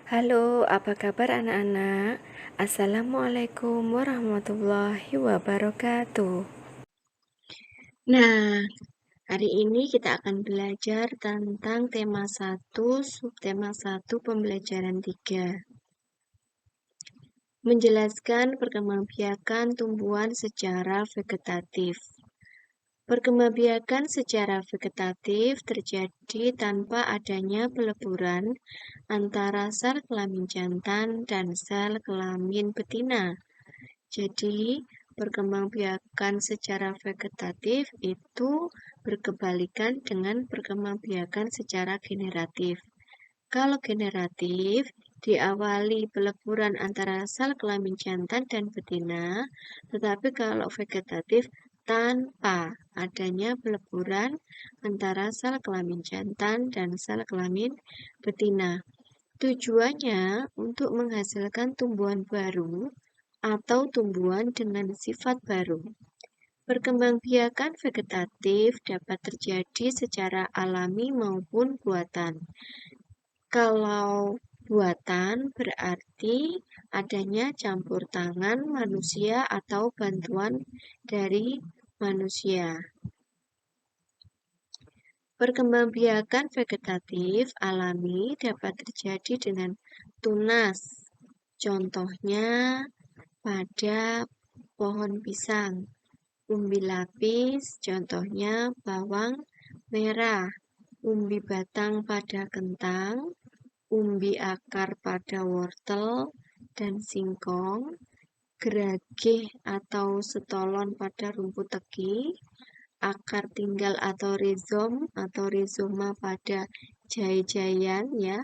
Halo, apa kabar anak-anak? Assalamualaikum warahmatullahi wabarakatuh. Nah, hari ini kita akan belajar tentang tema 1, subtema 1, pembelajaran 3. Menjelaskan perkembangbiakan tumbuhan secara vegetatif. Perkembangbiakan secara vegetatif terjadi tanpa adanya peleburan antara sel kelamin jantan dan sel kelamin betina. Jadi, perkembangbiakan secara vegetatif itu berkebalikan dengan perkembangbiakan secara generatif. Kalau generatif, diawali peleburan antara sel kelamin jantan dan betina, tetapi kalau vegetatif, tanpa adanya peleburan antara sel kelamin jantan dan sel kelamin betina. Tujuannya untuk menghasilkan tumbuhan baru atau tumbuhan dengan sifat baru. Perkembangbiakan vegetatif dapat terjadi secara alami maupun buatan. Kalau buatan berarti adanya campur tangan manusia atau bantuan dari manusia. Perkembangbiakan vegetatif alami dapat terjadi dengan tunas. Contohnya pada pohon pisang. Umbi lapis, contohnya bawang merah. Umbi batang pada kentang, umbi akar pada wortel dan singkong, geragih atau setolon pada rumput tegi, akar tinggal atau rhizoma pada jahe-jahean ya,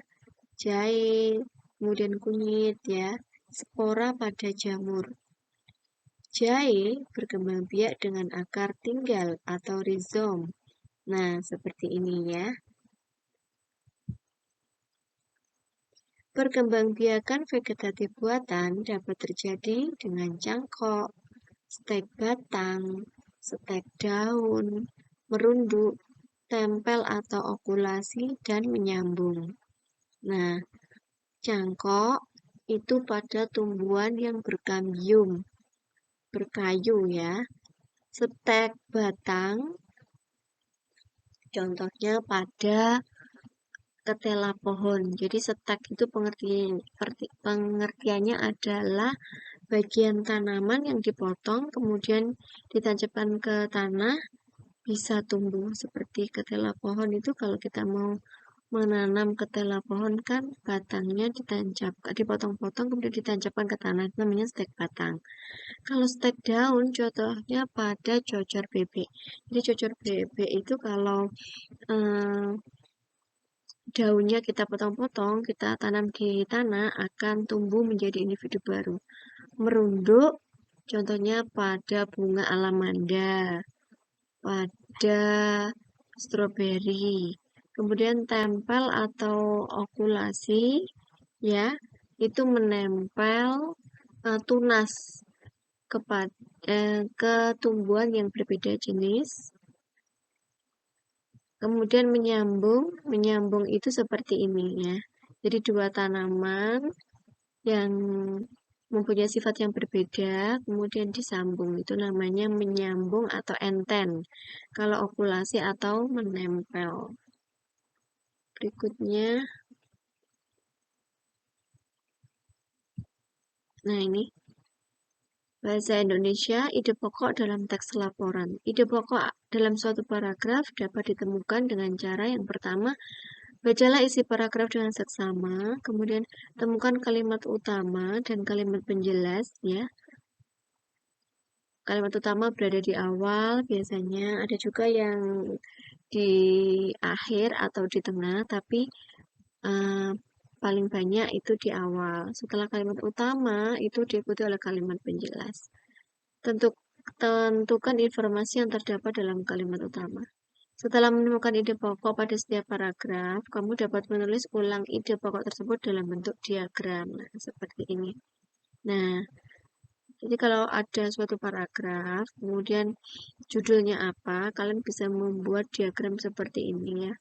jahe, kemudian kunyit ya, spora pada jamur. Jahe berkembang biak dengan akar tinggal atau rizom. Nah, seperti ini ya. Perkembangbiakan vegetatif buatan dapat terjadi dengan cangkok, stek batang, stek daun, merunduk, tempel atau okulasi, dan menyambung. Nah, cangkok itu pada tumbuhan yang berkambium, berkayu ya. Stek batang contohnya pada ketela pohon. Jadi stek itu pengertiannya adalah bagian tanaman yang dipotong kemudian ditancapkan ke tanah bisa tumbuh seperti ketela pohon. Itu kalau kita mau menanam ketela pohon kan batangnya dipotong-potong kemudian ditancapkan ke tanah, itu namanya stek batang. Kalau stek daun contohnya pada cocor bebek. Jadi cocor bebek itu kalau daunnya kita potong-potong, kita tanam di tanah akan tumbuh menjadi individu baru. Merunduk contohnya pada bunga alamanda, pada stroberi. Kemudian tempel atau okulasi ya, itu menempel tunas ke tumbuhan yang berbeda jenis. Kemudian menyambung itu seperti ini ya. Jadi dua tanaman yang mempunyai sifat yang berbeda, kemudian disambung. Itu namanya menyambung atau enten. Kalau okulasi atau menempel. Berikutnya. Nah ini. Bahasa Indonesia, ide pokok dalam teks laporan. Ide pokok dalam suatu paragraf dapat ditemukan dengan cara yang pertama, bacalah isi paragraf dengan seksama, kemudian temukan kalimat utama dan kalimat penjelas ya. Kalimat utama berada di awal biasanya, ada juga yang di akhir atau di tengah, tapi paling banyak itu di awal. Setelah kalimat utama itu diikuti oleh kalimat penjelas. Tentukan informasi yang terdapat dalam kalimat utama. Setelah menemukan ide pokok pada setiap paragraf, kamu dapat menulis ulang ide pokok tersebut dalam bentuk diagram. Nah, seperti ini. Nah, jadi kalau ada suatu paragraf, kemudian judulnya apa, kalian bisa membuat diagram seperti ini ya.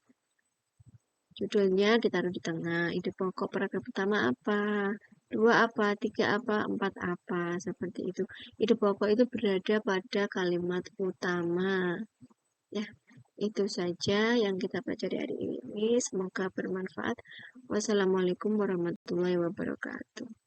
Judulnya ditaruh di tengah. Ide pokok paragraf pertama apa? 2 apa? 3 apa? 4 apa? Seperti itu. Ide pokok itu berada pada kalimat utama. Ya, itu saja yang kita pelajari hari ini. Semoga bermanfaat. Wassalamualaikum warahmatullahi wabarakatuh.